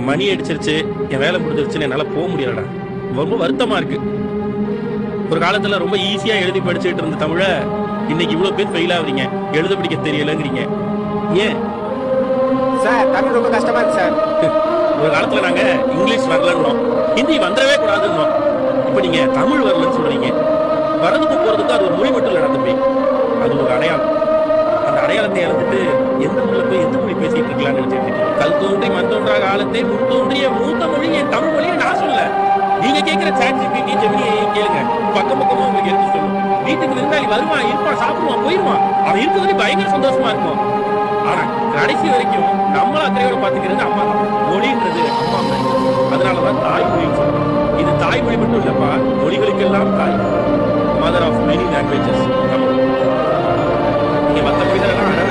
மணி அடிச்சிருச்சு, என் வேலை முடிஞ்சிருச்சுன்னு என்னால போக முடியலடா. ரொம்ப வருத்தமா இருக்கு. ஒரு காலத்துல ரொம்ப ஈஸியா எழுதி படிச்சுட்டு இருந்த தமிழ இன்னைக்கு இவ்வளவு பேர் ஃபெயில் ஆகுறீங்க. எழுத படிக்க தெரியலங்கிறீங்க. ஏன் சார் தமிழ் ரொம்ப கஷ்டமா இருக்கு சார். ஒரு காலத்துல நாங்க இங்கிலீஷ் வரலன்னோம், ஹிந்தி வந்துடவே கூடாதுன்னோம். இப்ப நீங்க தமிழ் வரலன்னு சொல்றீங்க. வரதுக்கும் போறதுக்கும் அது ஒரு மொழி மட்டும் இல்லடா தம்பி, அது ஒரு அடையாளம். அந்த அடையாளத்தை இழந்துட்டு எந்த மொழியில போய் எந்த மொழி பேசிட்டு இருக்கலாம்னு நினைச்சிட்டு இருக்கீங்க. கல் தோன்றி மண் தோன்றா காலத்தை முன் தோன்றிய மூத்த மொழி என் தமிழ் மொழியை நான் சொல்ல. நீங்க கேட்கிற ChatGPT ஜெமினியை கேளுங்க, பக்கம் பக்கமா உங்களுக்கு எடுத்து சொல்லும். வீட்டுக்கு விருந்தாளி வருவான், இருப்பான், சாப்பிடுவான், போயிருவான். அவன் இருக்கிறதுல பயங்கர சந்தோஷமா இருக்கும். ஆனா கடைசி வரைக்கும் நம்மள அக்கறையோட பாத்துக்கிறது அம்மா தான். மொழின்றது அம்மா தான். அதனாலதான் தாய்மொழின்னு சொல்றோம். இது தாய்மொழி மட்டும் இல்லப்பா, மொழிகளுக்கெல்லாம் தாய். Mother of many languages. நீங்க மற்ற மொழிகளெல்லாம்